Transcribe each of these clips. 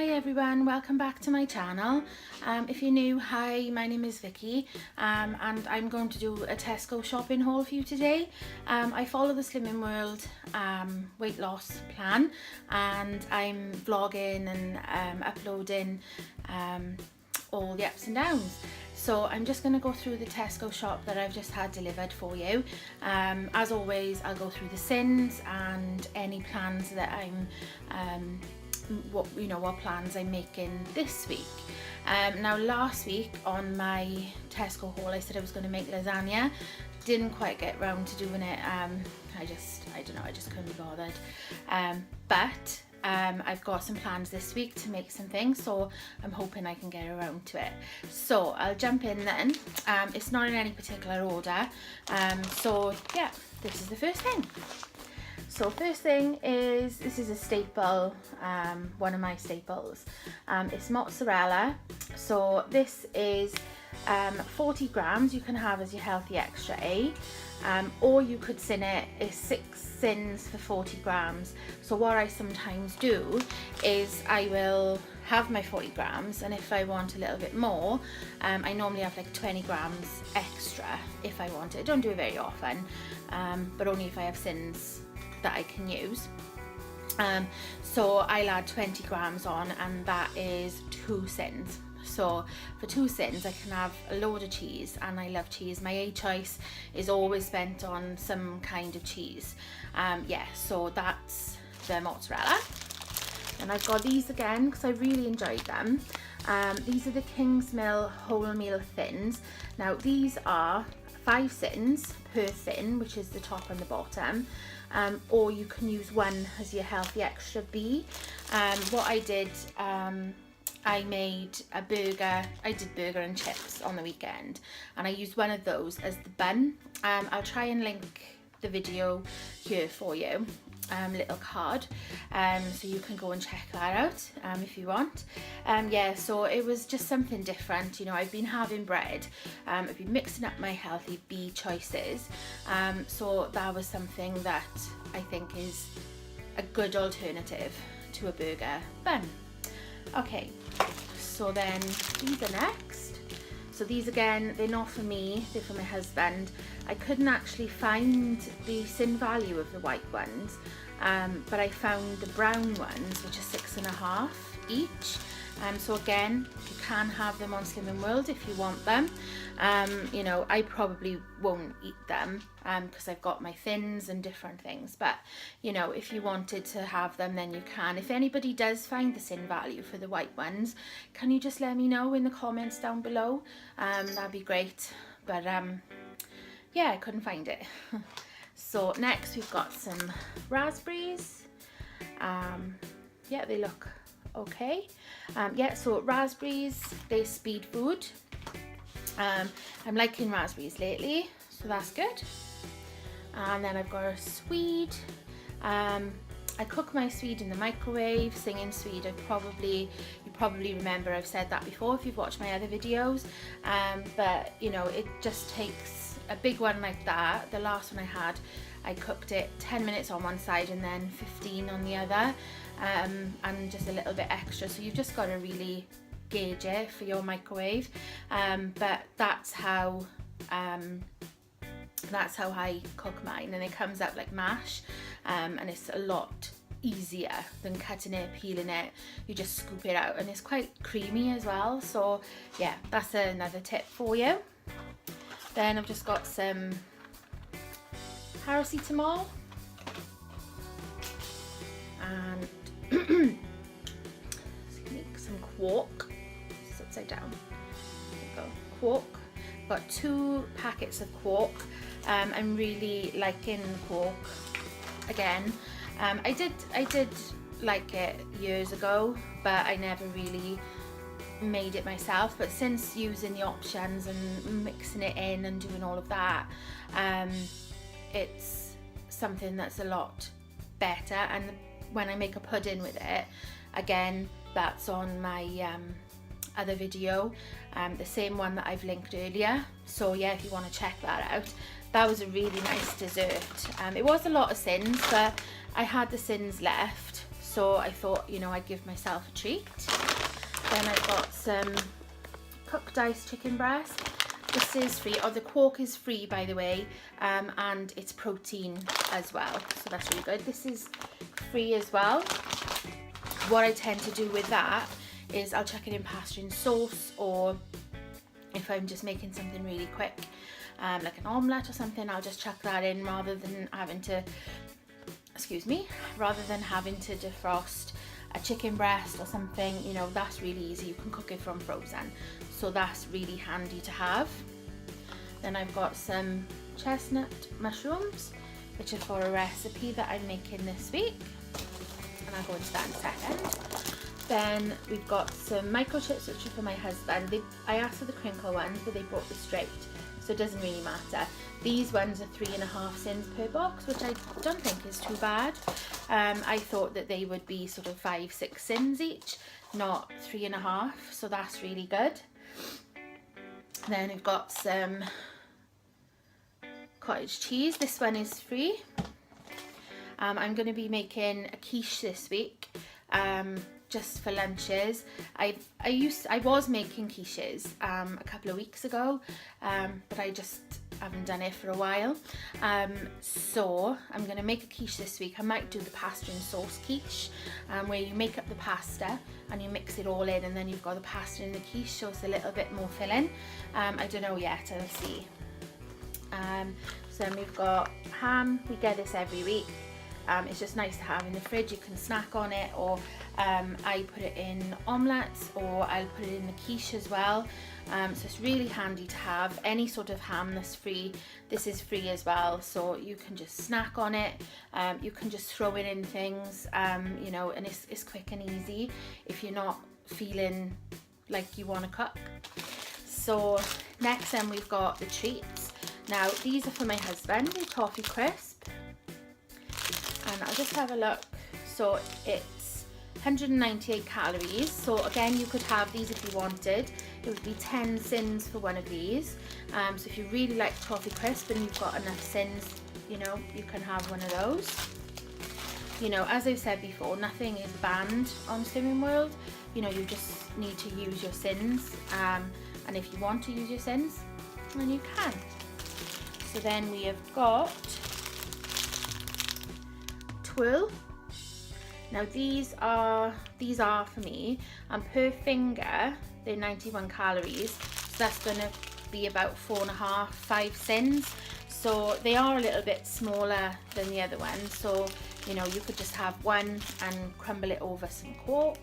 Hi everyone, welcome back to my channel. If you're new, hi, my name is Vicky and I'm going to do a Tesco shopping haul for you today. I follow the Slimming World weight loss plan and I'm vlogging and uploading all the ups and downs. So I'm just going to go through the Tesco shop that I've just had delivered for you. As always, I'll go through the sins and any plans that I'm what plans I'm making this week. Now last week on my Tesco haul I said I was going to make lasagna. Didn't quite get round to doing it. I don't know, I just couldn't be bothered. But I've got some plans this week to make some things, so I'm hoping I can get around to it. So I'll jump in then. It's not in any particular order. So yeah, this is the first thing. So first thing is, this is a staple, one of my staples. It's mozzarella. So this is 40 grams you can have as your healthy extra A, or you could sin it as 6 sins for 40 grams. So what I sometimes do is I will have my 40 grams, and if I want a little bit more, I normally have like 20 grams extra if I want it. I don't do it very often, but only if I have sins that I can use. So I'll add 20 grams on, and that is 2 sins. So for 2 sins I can have a load of cheese, and I love cheese. My A choice is always spent on some kind of cheese. Yeah, so that's the mozzarella. And I've got these again because I really enjoyed them. These are the Kingsmill wholemeal thins. Now these are 5 sins per thin, which is the top and the bottom. Or you can use one as your healthy extra B. What I did, I made a burger. I did burger and chips on the weekend, and I used one of those as the bun. I'll try and link the video here for you, little card, so you can go and check that out if you want. Yeah, so it was just something different. You know, I've been having bread, I've been mixing up my healthy B choices, so that was something that I think is a good alternative to a burger bun. Okay, so then these are next. So these again, they're not for me, they're for my husband. I couldn't actually find the sin value of the white ones, but I found the brown ones, which are 6.5 each. So again, you can have them on Slimming World if you want them. You know, I probably won't eat them because I've got my thins and different things, but you know, if you wanted to have them, then you can. If anybody does find the sin value for the white ones, can you just let me know in the comments down below? That'd be great. But yeah, I couldn't find it. So next we've got some raspberries. Yeah, they look okay. Yeah, so raspberries, they're speed food. I'm liking raspberries lately, so that's good. And then I've got a swede. I cook my swede in the microwave. Singing swede, you probably remember I've said that before if you've watched my other videos. But you know, it just takes a big one like that. The last one I had, I cooked it 10 minutes on one side and then 15 on the other, and just a little bit extra. So you've just got to really gauge it for your microwave. But that's how I cook mine, and it comes out like mash, and it's a lot easier than cutting it, peeling it. You just scoop it out, and it's quite creamy as well. So yeah, that's another tip for you. Then I've just got some paracetamol and some quark. It's upside down. There we go. Quark. Got 2 packets of quark. I'm really liking quark again. I did like it years ago, but I never really made it myself. But since using the options and mixing it in and doing all of that, it's something that's a lot better. And when I make a pudding with it, again, that's on my other video, the same one that I've linked earlier. So yeah, if you want to check that out, that was a really nice dessert. It was a lot of sins, but I had the sins left, so I thought, you know, I'd give myself a treat. Then I've got some cooked diced chicken breast. This is free, or the quark is free, by the way, and it's protein as well, so that's really good. This is free as well. What I tend to do with that is I'll chuck it in pasta and sauce, or if I'm just making something really quick, like an omelette or something, I'll just chuck that in rather than having to, defrost a chicken breast or something. You know, that's really easy. You can cook it from frozen, so that's really handy to have. Then I've got some chestnut mushrooms, which are for a recipe that I'm making this week, and I'll go into that in a second. Then we've got some microchips, which are for my husband. I asked for the crinkle ones, but they brought the straight, so it doesn't really matter. These ones are 3.5 cents per box, which I don't think is too bad. I thought that they would be sort of 5-6 cents each, not 3.5, so that's really good. Then we've got some cottage cheese. This one is free. I'm going to be making a quiche this week, just for lunches. I was making quiches a couple of weeks ago, but I just haven't done it for a while. So I'm going to make a quiche this week. I might do the pasta and sauce quiche, where you make up the pasta and you mix it all in, and then you've got the pasta in the quiche, so it's a little bit more filling. I don't know yet, I'll see. So then we've got ham. We get this every week. It's just nice to have in the fridge. You can snack on it, or I put it in omelettes, or I'll put it in the quiche as well. So it's really handy to have. Any sort of ham that's free, this is free as well, so you can just snack on it. You can just throw it in things, you know, and it's quick and easy if you're not feeling like you want to cook. So next then we've got the treats. Now these are for my husband, the toffee crisp, and I'll just have a look. So it's 198 calories, so again you could have these if you wanted. It would be 10 cents for one of these. So if you really like toffee crisp and you've got enough cents, you know, you can have one of those. You know, as I've said before, nothing is banned on Slimming World. You know, you just need to use your sins, and if you want to use your sins, then you can. So then we have got twirl. Now these are for me, and per finger they're 91 calories, so that's going to be about 4.5-5 cents. So they are a little bit smaller than the other ones, so you know, you could just have one and crumble it over some quark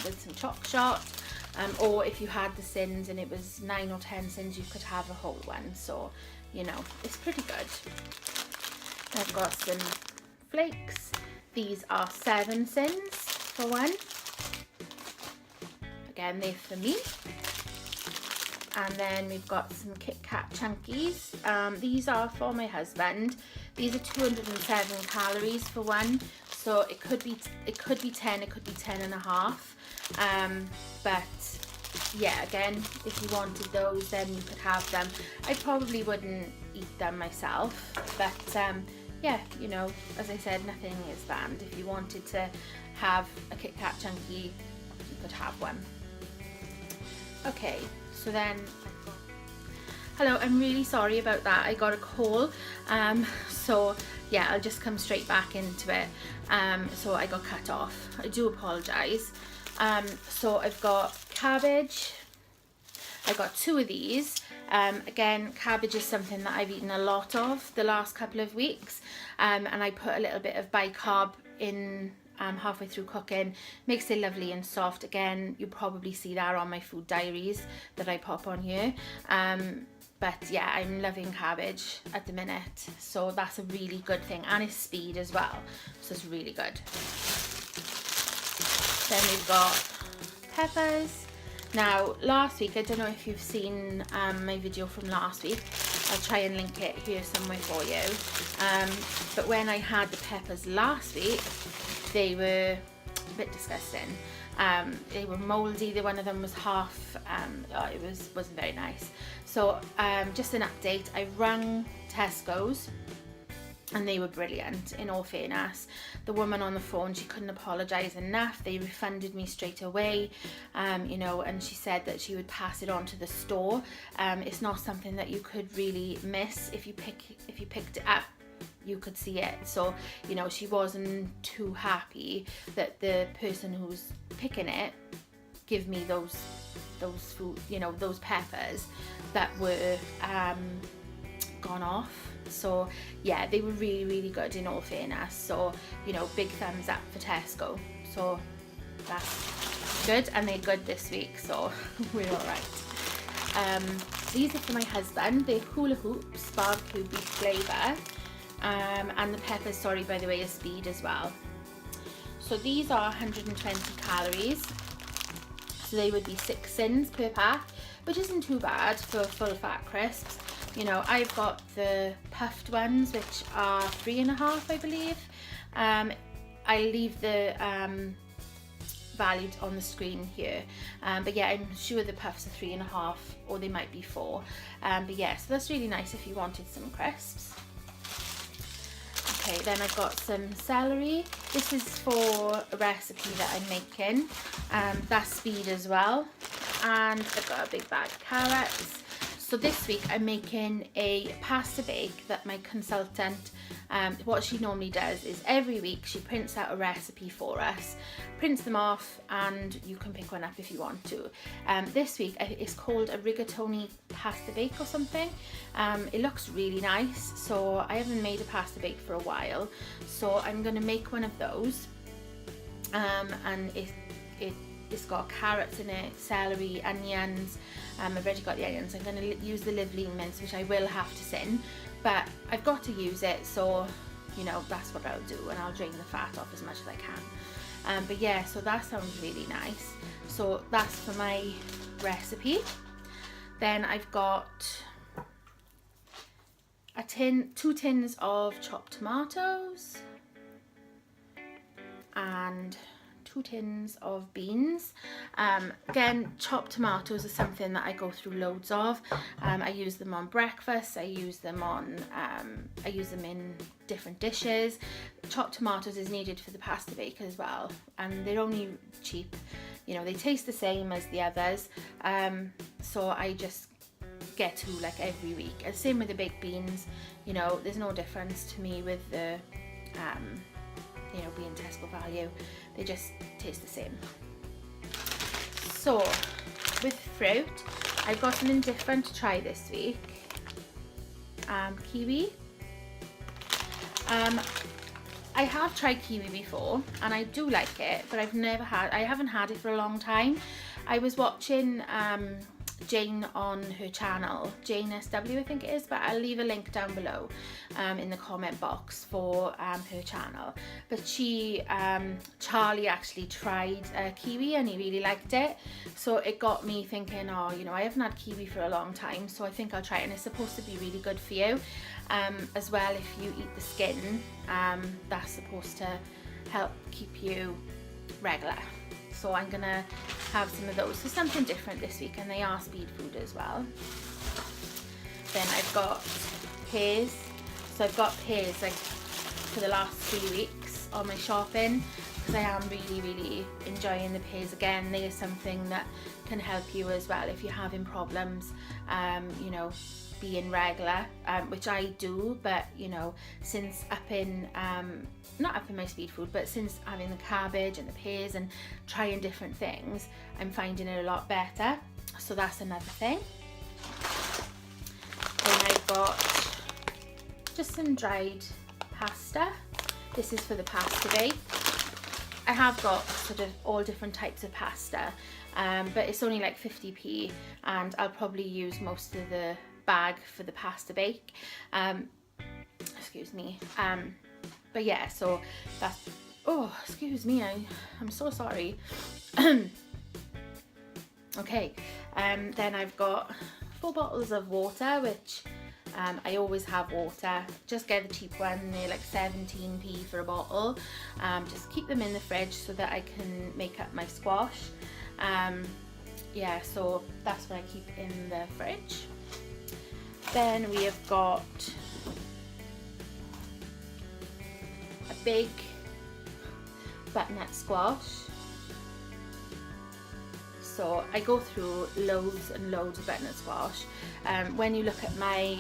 with some choc shot, or if you had the sins and it was 9 or 10 cents, you could have a whole one. So you know, it's pretty good. I've got some flakes. These are 7 cents for one. Again, they're for me. And then we've got some Kit Kat Chunkies. These are for my husband. These are 207 calories for one. So it could be 10, it could be 10.5. But yeah, again, if you wanted those, then you could have them. I probably wouldn't eat them myself, but yeah, you know, as I said, nothing is banned. If you wanted to have a Kit Kat Chunky, you could have one. Okay, so then, hello, I'm really sorry about that. I got a call, so yeah, I'll just come straight back into it. So I got cut off. I do apologise. So I've got cabbage. I got 2 of these. Again, cabbage is something that I've eaten a lot of the last couple of weeks, and I put a little bit of bicarb in halfway through cooking. Makes it lovely and soft. Again, you probably see that on my food diaries that I pop on here. But yeah, I'm loving cabbage at the minute, so that's a really good thing, and it's speed as well, so it's really good. Then we've got peppers. Now last week, I don't know if you've seen my video from last week, I'll try and link it here somewhere for you, but when I had the peppers last week, they were a bit disgusting. They were mouldy. One of them was half, it wasn't very nice. So just an update, I rang Tesco's and they were brilliant, in all fairness. The woman on the phone, she couldn't apologise enough. They refunded me straight away, you know, and she said that she would pass it on to the store. It's not something that you could really miss. If you picked it up, you could see it. So, you know, she wasn't too happy that the person who's picking it give me those food, you know, those peppers that were gone off. So yeah, they were really, really good, in all fairness. So, you know, big thumbs up for Tesco. So that's good, and they're good this week, so we're all right. These are for my husband. They're hula hoops, barbecue beef flavour, and the peppers, sorry, by the way, is speed as well. So these are 120 calories, so they would be 6 cents per pack, which isn't too bad for full fat crisps. You know, I've got the puffed ones, which are 3.5, I believe. I leave the value on the screen here, but yeah, I'm sure the puffs are 3.5, or they might be 4. But yeah, so that's really nice if you wanted some crisps. Okay, then I've got some celery. This is for a recipe that I'm making. That's speed as well. And I've got a big bag of carrots. So this week I'm making a pasta bake that my consultant, what she normally does is every week she prints out a recipe for us, prints them off, and you can pick one up if you want to. This week it's called a rigatoni pasta bake or something. It looks really nice, so I haven't made a pasta bake for a while, so I'm going to make one of those. And it's got carrots in it, celery, onions. I've already got the onions. I'm going to use the live lean mince, which I will have to sin, but I've got to use it, so you know, that's what I'll do, and I'll drain the fat off as much as I can. But yeah, so that sounds really nice. So that's for my recipe. Then I've got a 2 tins of chopped tomatoes and 2 tins of beans. Again, chopped tomatoes are something that I go through loads of. I use them on breakfast, I use them in different dishes. Chopped tomatoes is needed for the pasta bake as well, and they're only cheap, you know, they taste the same as the others. So I just get 2 like every week. And same with the baked beans, you know, there's no difference to me with the you know, being Tesco value. They just taste the same. So with fruit, I've got something different to try this week. Kiwi. I have tried kiwi before and I do like it, but I haven't had it for a long time. I was watching Jane on her channel, Jane SW I think it is, but I'll leave a link down below in the comment box for her channel. But she, Charlie actually tried kiwi and he really liked it, so it got me thinking, oh, you know, I haven't had kiwi for a long time, so I think I'll try it, and it's supposed to be really good for you. As well, if you eat the skin, that's supposed to help keep you regular. So I'm gonna have some of those. So something different this week, and they are speed food as well. Then I've got pears. So I've got pears like for the last 3 weeks on my shopping, because I am really, really enjoying the pears. Again, they are something that can help you as well if you're having problems, you know, being regular, which I do, but you know, since not up in my speed food, but since having the cabbage and the pears and trying different things, I'm finding it a lot better. So that's another thing. Then I've got just some dried pasta. This is for the pasta bake. I have got sort of all different types of pasta, but it's only like 50p, and I'll probably use most of the bag for the pasta bake. Excuse me. But yeah, so that's, oh, excuse me, I'm so sorry. Okay, then I've got 4 bottles of water, which I always have water. Just get the cheap one, they're like 17p for a bottle. Just keep them in the fridge so that I can make up my squash. Yeah, so that's what I keep in the fridge. Then we have got a big butternut squash. So I go through loads and loads of butternut squash. When you look at my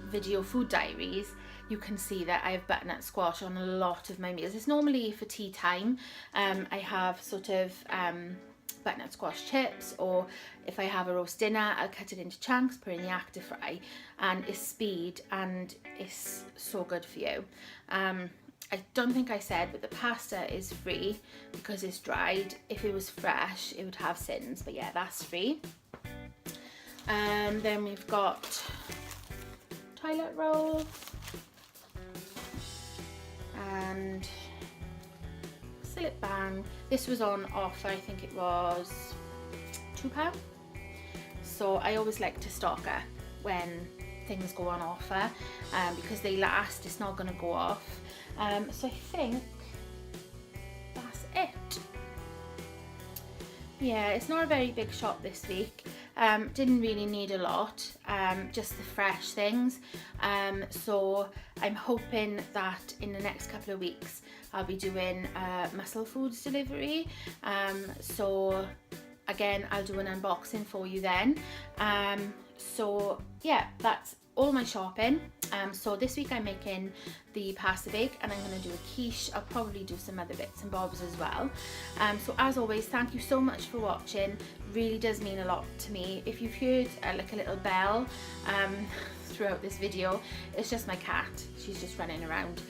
video food diaries, you can see that I have butternut squash on a lot of my meals. It's normally for tea time. I have sort of butternut squash chips, or if I have a roast dinner, I'll cut it into chunks, put it in the active fry, and it's speed and it's so good for you. I don't think I said, but the pasta is free because it's dried. If it was fresh, it would have sins, but yeah, that's free. Then we've got toilet roll and Sillet Bang. This was on offer, I think it was £2. So I always like to stock up when things go on offer because they last, it's not going to go off. So I think that's it. Yeah, it's not a very big shop this week. Didn't really need a lot, just the fresh things. So I'm hoping that in the next couple of weeks I'll be doing Muscle Foods delivery. So again, I'll do an unboxing for you then. So yeah, that's all my shopping. So this week I'm making the pasta bake and I'm going to do a quiche. I'll probably do some other bits and bobs as well. So as always, thank you so much for watching. Really does mean a lot to me. If you've heard like a little bell throughout this video, it's just my cat. She's just running around.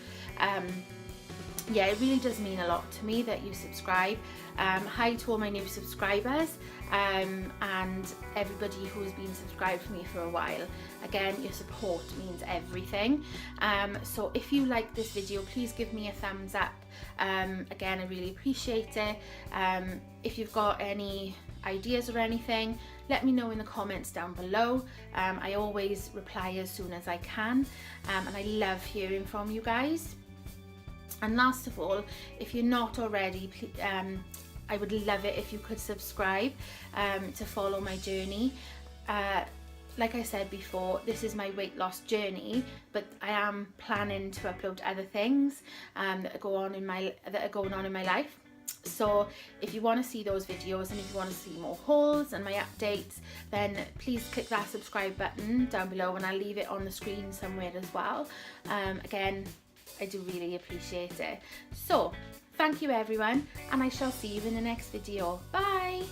Yeah, it really does mean a lot to me that you subscribe. Hi to all my new subscribers and everybody who's been subscribed for me for a while. Again, your support means everything. So if you like this video, please give me a thumbs up. Again, I really appreciate it. If you've got any ideas or anything, let me know in the comments down below. I always reply as soon as I can, and I love hearing from you guys. And last of all, if you're not already, I would love it if you could subscribe to follow my journey. Like I said before, this is my weight loss journey, but I am planning to upload other things that are going on in my life. So if you want to see those videos and if you want to see more hauls and my updates, then please click that subscribe button down below, and I'll leave it on the screen somewhere as well. Again, I do really appreciate it. So thank you everyone, and I shall see you in the next video. Bye.